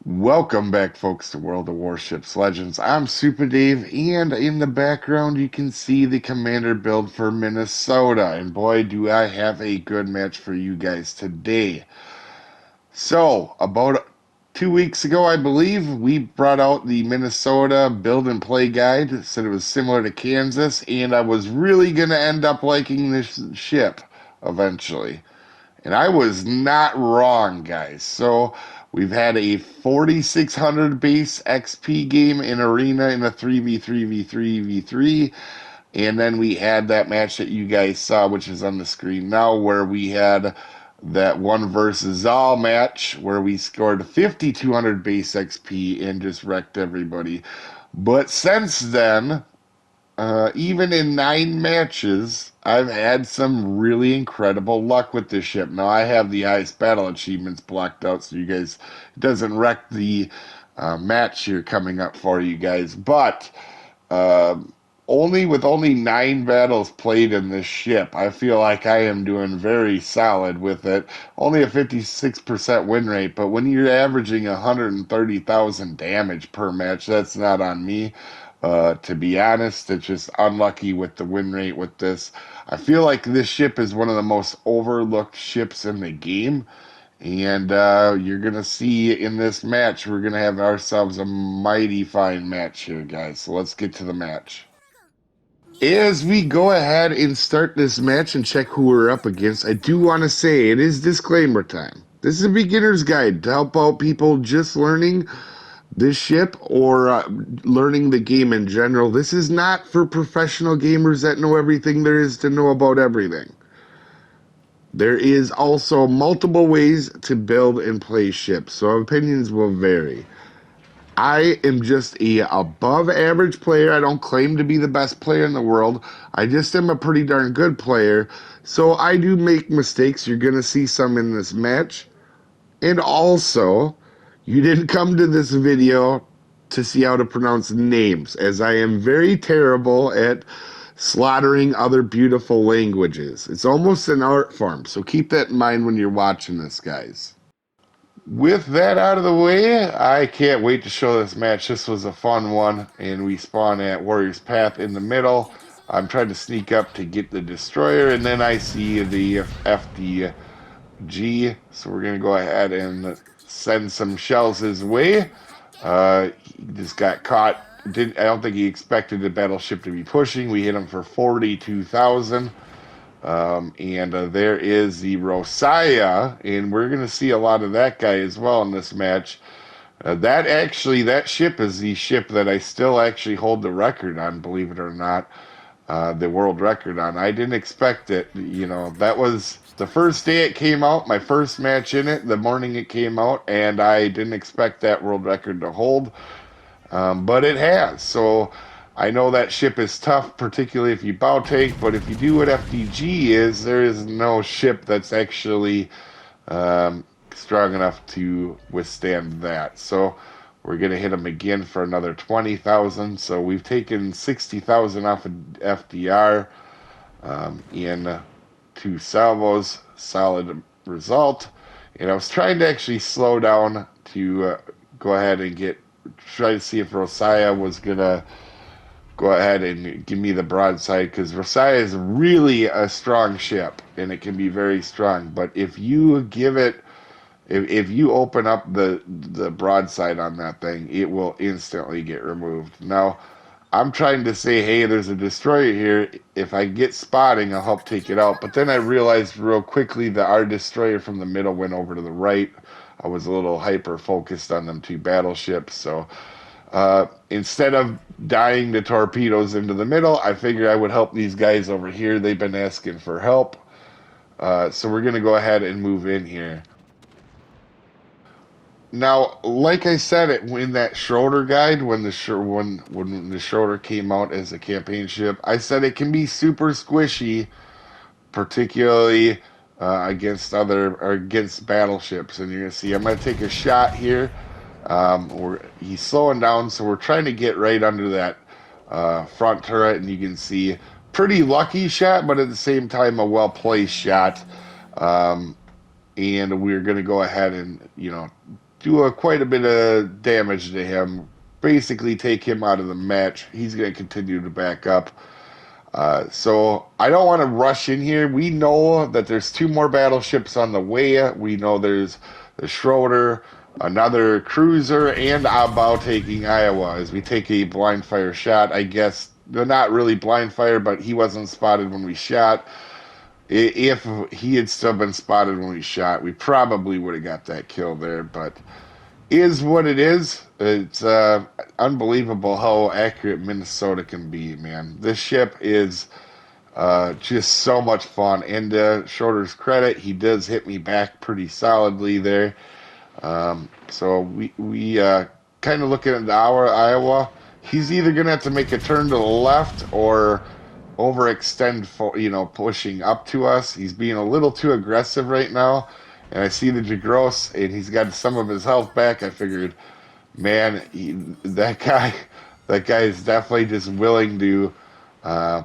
Welcome back, folks, to World of Warships Legends. I'm Soopa-Dave, and in the background you can see the commander build for Minnesota. And boy, do I have a good match for you guys today. So, about 2 weeks ago, I believe, we brought out the Minnesota build and play guide. Said it was similar to Kansas, and I was really going to end up liking this ship eventually. And I was not wrong, guys. So we've had a 4,600 base XP game in Arena in a 3v3v3v3. And then we had that match that you guys saw, which is on the screen now, where we had that one versus all match where we scored 5,200 base XP and just wrecked everybody. But since then, even in 9 matches, I've had some really incredible luck with this ship. Now I have the highest battle achievements blocked out, so you guys it doesn't wreck the match here coming up for you guys. But uh, only 9 battles played in this ship, I feel like I am doing very solid with it. Only a 56% win rate, but when you're averaging 130,000 damage per match, that's not on me. To be honest, it's just unlucky with the win rate with this. I feel like this ship is one of the most overlooked ships in the game. And you're going to see in this match, we're going to have ourselves a mighty fine match here, guys. So let's get to the match. As we go ahead and start this match and check who we're up against, I do want to say it is disclaimer time. This is a beginner's guide to help out people just learning this ship or learning the game in general. This is not for professional gamers that know everything there is to know about everything. There is also multiple ways to build and play ships, so opinions will vary. I am just a above average player. I don't claim to be the best player in the world. I just am a pretty darn good player. So I do make mistakes. You're going to see some in this match. And also, you didn't come to this video to see how to pronounce names, as I am very terrible at slaughtering other beautiful languages. It's almost an art form, so keep that in mind when you're watching this, guys. With that out of the way, I can't wait to show this match. This was a fun one, and we spawn at Warrior's Path in the middle. I'm trying to sneak up to get the destroyer, and then I see the FDG, so we're going to go ahead and send some shells his way. He just got caught. I don't think he expected the battleship to be pushing. We hit him for 42,000. And there is the Rosaya, and we're going to see a lot of that guy as well in this match. That ship is the ship that I still actually hold the record on, believe it or not, the world record on. I didn't expect it. You know, that was the first day it came out, my first match in it, the morning it came out, and I didn't expect that world record to hold. But it has. So I know that ship is tough, particularly if you bow tank, but if you do what FDG is, there is no ship that's actually strong enough to withstand that. So we're going to hit them again for another 20,000. So we've taken 60,000 off of FDR in 2 salvos. Solid result. And I was trying to actually slow down to go ahead and try to see if Rosaya was going to go ahead and give me the broadside, because Versailles is really a strong ship and it can be very strong. But if you give it, if you open up the broadside on that thing, it will instantly get removed. Now, I'm trying to say, hey, there's a destroyer here. If I get spotting, I'll help take it out. But then I realized real quickly that our destroyer from the middle went over to the right. I was a little hyper focused on them 2 battleships, so instead of dying to torpedoes into the middle, I figured I would help these guys over here. They've been asking for help. So we're going to go ahead and move in here. Now, like I said, in that Schroeder guide, when the Schroeder came out as a campaign ship, I said it can be super squishy, particularly against battleships. And you're going to see, I'm going to take a shot here. He's slowing down, so we're trying to get right under that front turret, and you can see pretty lucky shot, but at the same time a well placed shot. And we're going to go ahead and do quite a bit of damage to him. Basically, take him out of the match. He's going to continue to back up. So I don't want to rush in here. We know that there's two more battleships on the way. We know there's the Schroeder, another cruiser, and Abao taking Iowa as we take a blind fire shot. I guess they're not really blind fire, but he wasn't spotted when we shot. If he had still been spotted when we shot, we probably would have got that kill there, but is what it is. It's unbelievable how accurate Minnesota can be, man. This ship is just so much fun. And to Schroeder's credit, he does hit me back pretty solidly there. So we kind of looking at our Iowa. He's either going to have to make a turn to the left or overextend, for, pushing up to us. He's being a little too aggressive right now. And I see the Jagros, and he's got some of his health back. I figured, man, that guy is definitely just willing to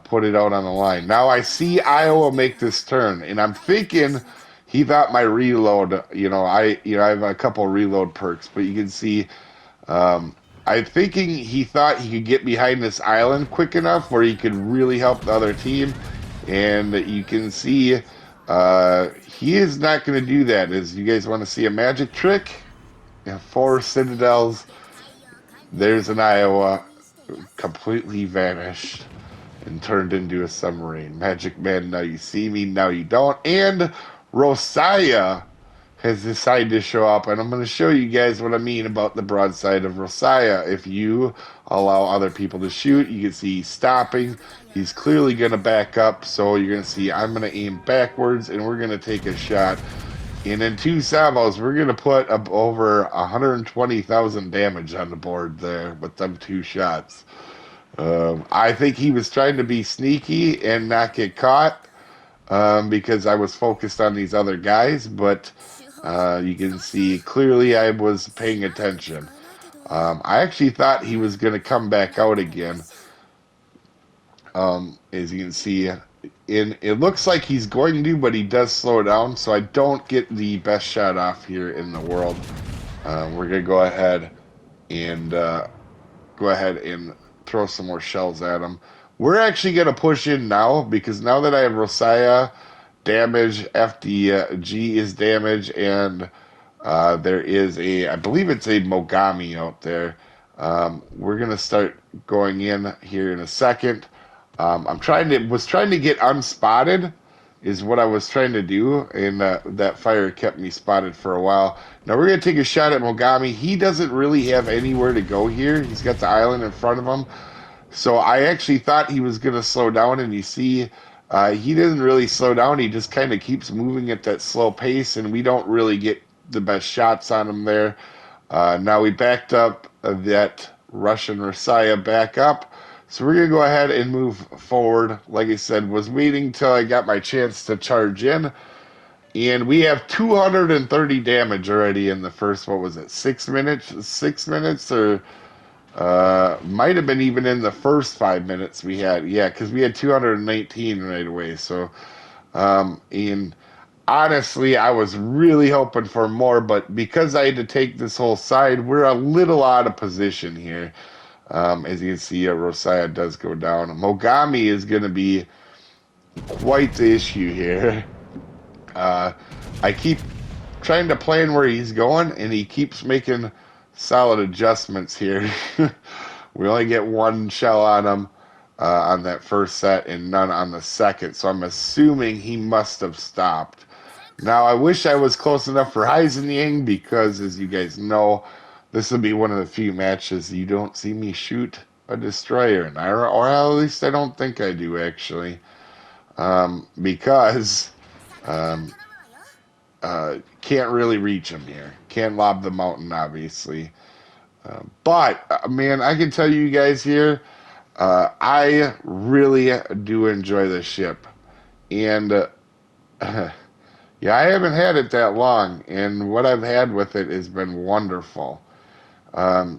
put it out on the line. Now I see Iowa make this turn, and I'm thinking he thought my reload. I have a couple reload perks, but you can see. I'm thinking he thought he could get behind this island quick enough where he could really help the other team, and you can see. He is not going to do that. As you guys want to see a magic trick, 4 citadels. There's an Iowa completely vanished and turned into a submarine. Magic man, now you see me, now you don't. And Rosaya has decided to show up, and I'm going to show you guys what I mean about the broadside of Rosaya. If you allow other people to shoot, you can see he's stopping. He's clearly going to back up, so you're going to see I'm going to aim backwards, and we're going to take a shot. And in 2 salvos, we're going to put up over 120,000 damage on the board there with them 2 shots. I think he was trying to be sneaky and not get caught because I was focused on these other guys, but you can see clearly I was paying attention. I actually thought he was going to come back out again. As you can see, it looks like he's going to, but he does slow down, so I don't get the best shot off here in the world. We're going to go ahead and throw some more shells at him. We're actually going to push in now, because now that I have Rosaya damage, FDG is damage, and there is I believe it's a Mogami out there. We're going to start going in here in a second. Was trying to get unspotted is what I was trying to do, and that fire kept me spotted for a while. Now we're going to take a shot at Mogami. He doesn't really have anywhere to go here. He's got the island in front of him. So I actually thought he was going to slow down, and you see he doesn't really slow down. He just kind of keeps moving at that slow pace, and we don't really get the best shots on him there. Now we backed up that Russian Rosaya back up. So we're going to go ahead and move forward. Like I said, was waiting till I got my chance to charge in. And we have 230 damage already in the first, 6 minutes? 6 minutes? Or might have been even in the first 5 minutes we had. Yeah, because we had 219 right away. So, and honestly, I was really hoping for more. But because I had to take this whole side, we're a little out of position here. As you can see, Rosaya does go down. Mogami is going to be quite the issue here. I keep trying to plan where he's going, and he keeps making solid adjustments here. We only get 1 shell on him on that first set and none on the second, so I'm assuming he must have stopped. Now, I wish I was close enough for Heisenying, because, as you guys know, this will be one of the few matches you don't see me shoot a destroyer in, or at least I don't think I do, actually, because can't really reach him here. Can't lob the mountain, obviously. But, man, I can tell you guys here, I really do enjoy this ship. And, yeah, I haven't had it that long, and what I've had with it has been wonderful.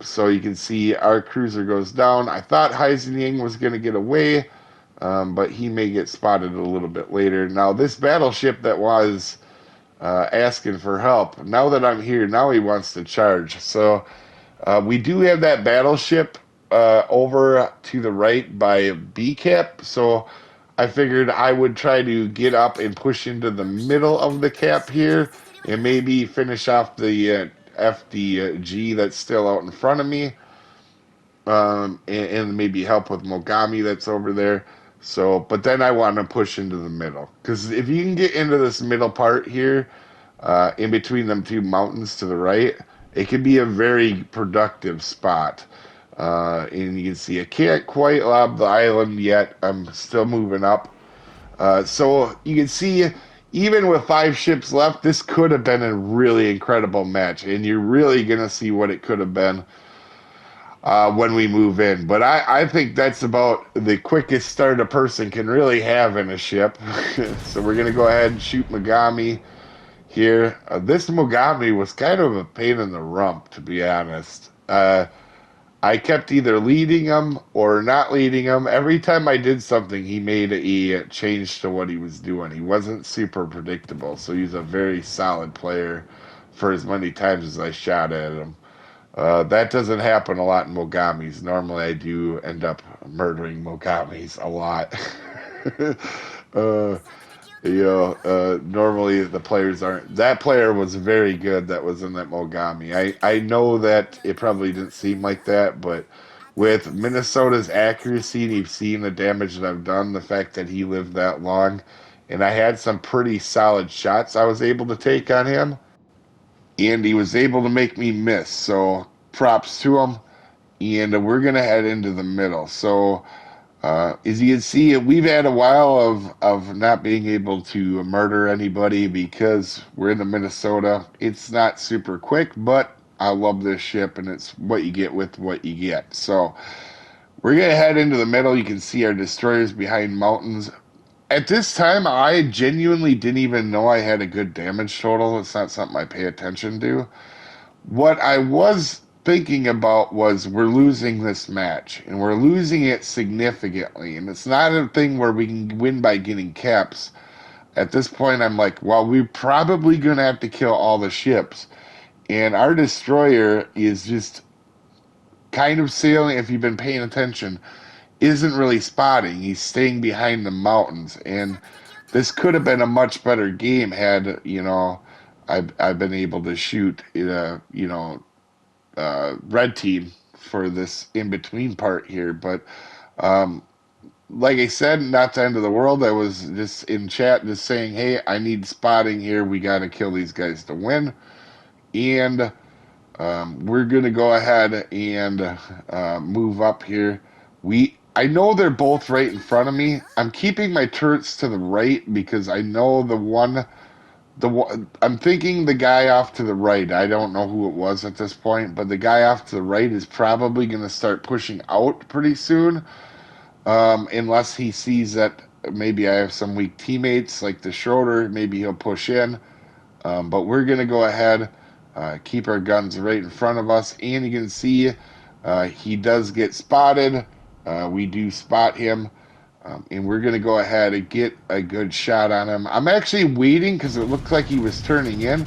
So you can see our cruiser goes down. I thought Heisenying was going to get away, but he may get spotted a little bit later. Now, this battleship that was asking for help. Now that I'm here, now he wants to charge. So we do have that battleship over to the right by B cap. So I figured I would try to get up and push into the middle of the cap here and maybe finish off the FDG that's still out in front of me, and maybe help with Mogami that's over there. So, but then I want to push into the middle because if you can get into this middle part here, in between them two mountains to the right, it could be a very productive spot. And you can see I can't quite lob the island yet. I'm still moving up. So you can see, even with 5 ships left, this could have been a really incredible match, and you're really gonna see what it could have been when we move in. But I think that's about the quickest start a person can really have in a ship. So we're gonna go ahead and shoot Mogami here. This Mogami was kind of a pain in the rump, to be honest. I kept either leading him or not leading him. Every time I did something, he made a change to what he was doing. He wasn't super predictable, so he's a very solid player for as many times as I shot at him. That doesn't happen a lot in Mogamis. Normally, I do end up murdering Mogamis a lot. uh, Normally the players aren't. That player was very good that was in that Mogami. I know that it probably didn't seem like that, but with Minnesota's accuracy, and you've seen the damage that I've done, the fact that he lived that long, and I had some pretty solid shots I was able to take on him, and he was able to make me miss. So props to him. And we're gonna head into the middle. So as you can see, we've had a while of not being able to murder anybody because we're in the Minnesota. It's not super quick, but I love this ship, and it's what you get with what you get. So we're going to head into the middle. You can see our destroyers behind mountains. At this time, I genuinely didn't even know I had a good damage total. It's not something I pay attention to. What I was thinking about was we're losing this match, and we're losing it significantly. And it's not a thing where we can win by getting caps. At this point, I'm like, well, we're probably going to have to kill all the ships. And our destroyer is just kind of sailing, if you've been paying attention, isn't really spotting. He's staying behind the mountains. And this could have been a much better game had, I've been able to shoot, red team for this in between part here. But like I said, not the end of the world. I was just in chat just saying, hey, I need spotting here. We got to kill these guys to win. And we're going to go ahead and move up here. I know they're both right in front of me. I'm keeping my turrets to the right because I know I'm thinking the guy off to the right. I don't know who it was at this point, but the guy off to the right is probably going to start pushing out pretty soon, unless he sees that maybe I have some weak teammates like the Schroeder. Maybe he'll push in, but we're going to go ahead, keep our guns right in front of us, and you can see he does get spotted. We do spot him. And we're going to go ahead and get a good shot on him. I'm actually waiting because it looked like he was turning in.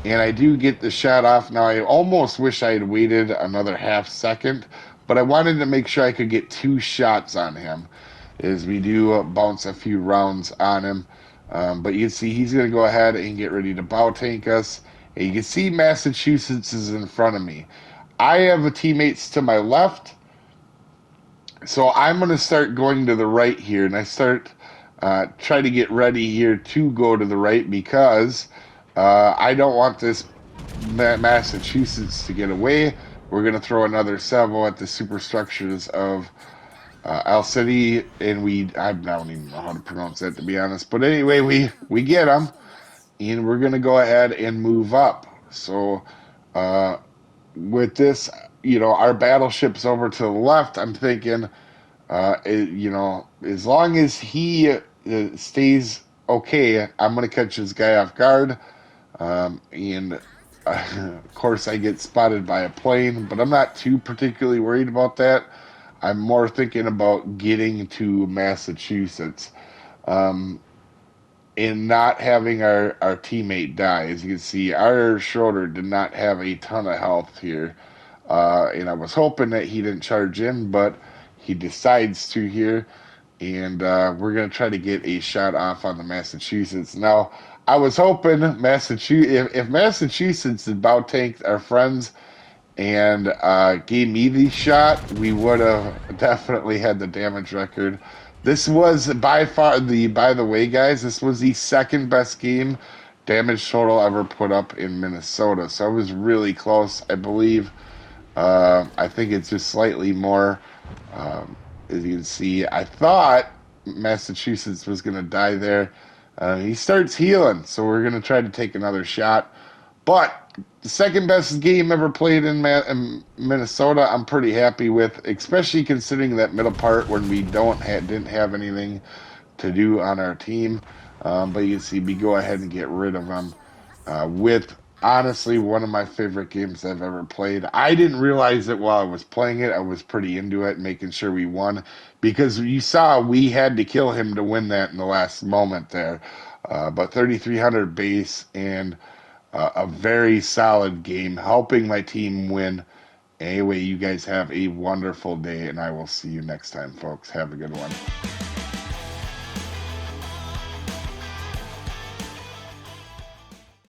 And I do get the shot off. Now, I almost wish I had waited another half second. But I wanted to make sure I could get 2 shots on him. As we do bounce a few rounds on him. But you can see he's going to go ahead and get ready to bow tank us. And you can see Massachusetts is in front of me. I have teammates to my left. So I'm going to start going to the right here, and I start try to get ready here to go to the right because I don't want this Massachusetts to get away. We're going to throw another salvo at the superstructures of Al City, and I don't even know how to pronounce that, to be honest. But anyway, we get them, and we're going to go ahead and move up. So with this, our battleship's over to the left. I'm thinking, as long as he stays okay, I'm going to catch this guy off guard. And of course, I get spotted by a plane, but I'm not too particularly worried about that. I'm more thinking about getting to Massachusetts. in not having our teammate die. As you can see, our Schroeder did not have a ton of health here. And I was hoping that he didn't charge in, but he decides to here. And we're going to try to get a shot off on the Massachusetts. Now, I was hoping if Massachusetts had bow tanked our friends and gave me the shot, we would have definitely had the damage record. This was by far by the way, guys, this was the second best game damage total ever put up in Minnesota. So it was really close. I believe, I think it's just slightly more. Um, as you can see, I thought Massachusetts was going to die there. He starts healing, so we're going to try to take another shot. But the second best game ever played in Minnesota, I'm pretty happy with, especially considering that middle part when we didn't have anything to do on our team. But you can see me go ahead and get rid of them with honestly one of my favorite games I've ever played. I didn't realize it while I was playing it. I was pretty into it, making sure we won because you saw we had to kill him to win that in the last moment there. But 3,300 base and a very solid game, helping my team win. Anyway, you guys have a wonderful day, and I will see you next time, folks. Have a good one.